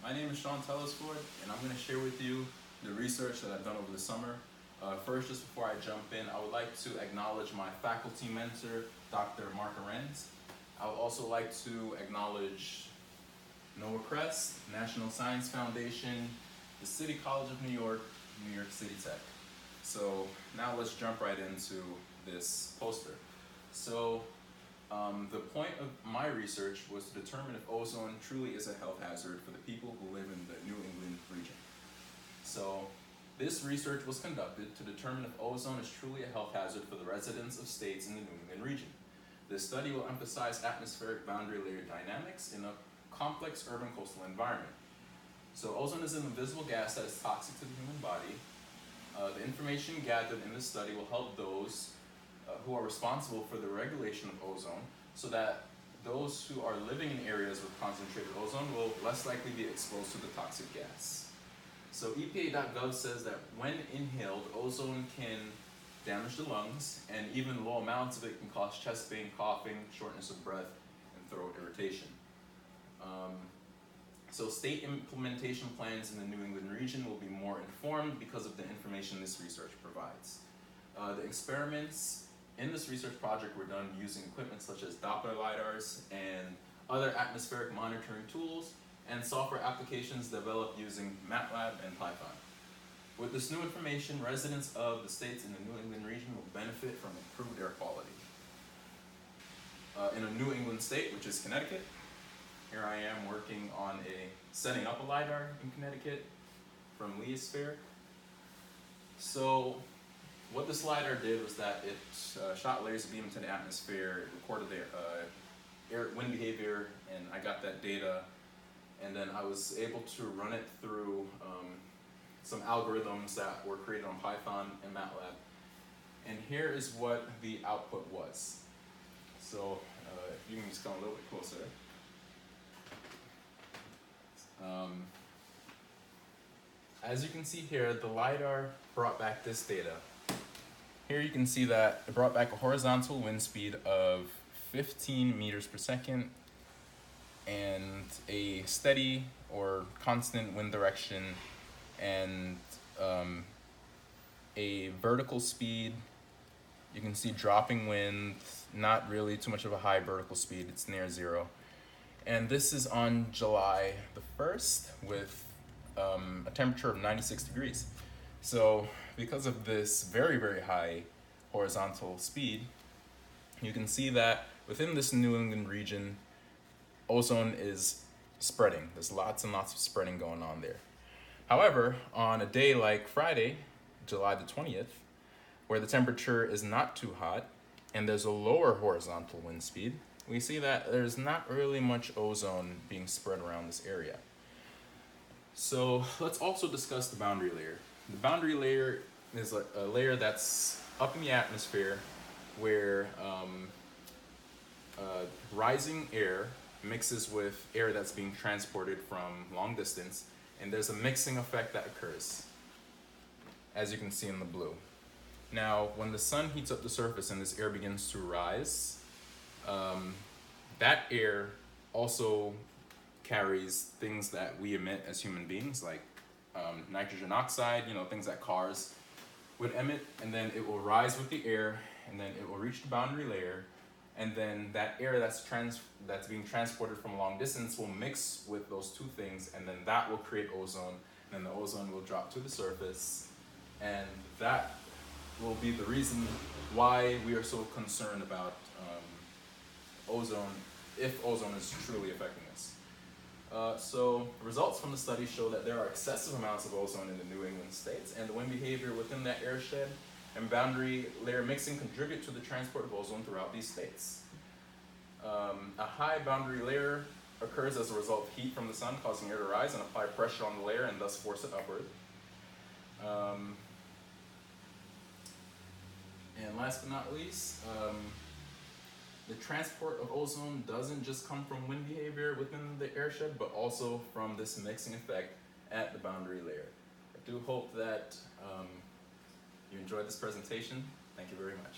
My name is Shawn Telesford, and I'm going to share with you the research that I've done over the summer. First, just before I jump in, I would like to acknowledge my faculty mentor, Dr. Mark Arendz. I would also like to acknowledge Noah Crest, National Science Foundation, the City College of New York City Tech. So now let's jump right into this poster. So the point of my research was to determine if ozone truly is a health hazard for the people who live in the New England region. So this research was conducted to determine if ozone is truly a health hazard for the residents of states in the New England region. This study will emphasize atmospheric boundary layer dynamics in a complex urban coastal environment. So ozone is an invisible gas that is toxic to the human body. The information gathered in this study will help those who are responsible for the regulation of ozone, so that those who are living in areas with concentrated ozone will less likely be exposed to the toxic gas. So EPA.gov says that when inhaled, ozone can damage the lungs, and even low amounts of it can cause chest pain, coughing, shortness of breath, and throat irritation. So state implementation plans in the New England region will be more informed because of the information this research provides. The experiments in this research project were done using equipment such as Doppler lidars and other atmospheric monitoring tools and software applications developed using MATLAB and Python. With this new information, residents of the states in the New England region will benefit from improved air quality. In a New England state, which is Connecticut, here I am working on setting up a lidar in Connecticut from Telesford. So what this lidar did was that it shot layers of beam into the atmosphere, it recorded the wind behavior, and I got that data, and then I was able to run it through some algorithms that were created on Python and MATLAB. And here is what the output was. So if you can just come a little bit closer. As you can see here, the LiDAR brought back this data. Here you can see that it brought back a horizontal wind speed of 15 meters per second and a steady or constant wind direction and a vertical speed. You can see dropping wind, not really too much of a high vertical speed, it's near zero. And this is on July the 1st with a temperature of 96 degrees. So because of this very, very high horizontal speed, you can see that within this New England region, ozone is spreading. There's lots and lots of spreading going on there. However, on a day like Friday, July the 20th, where the temperature is not too hot and there's a lower horizontal wind speed, we see that there's not really much ozone being spread around this area. So let's also discuss the boundary layer. The boundary layer is a layer that's up in the atmosphere where rising air mixes with air that's being transported from long distance, and there's a mixing effect that occurs, as you can see in the blue. Now, when the sun heats up the surface and this air begins to rise, that air also carries things that we emit as human beings, like nitrogen oxide, things that cars would emit, and then it will rise with the air, and then it will reach the boundary layer, and then that air that's being transported from a long distance will mix with those two things, and then that will create ozone, and then the ozone will drop to the surface, and that will be the reason why we are so concerned about ozone, if ozone is truly affecting us. So results from the study show that there are excessive amounts of ozone in the New England states, and the wind behavior within that airshed and boundary layer mixing contribute to the transport of ozone throughout these states. A high boundary layer occurs as a result of heat from the sun causing air to rise and apply pressure on the layer and thus force it upward. And last but not least, the transport of ozone doesn't just come from wind behavior within the airshed, but also from this mixing effect at the boundary layer. I do hope that you enjoyed this presentation. Thank you very much.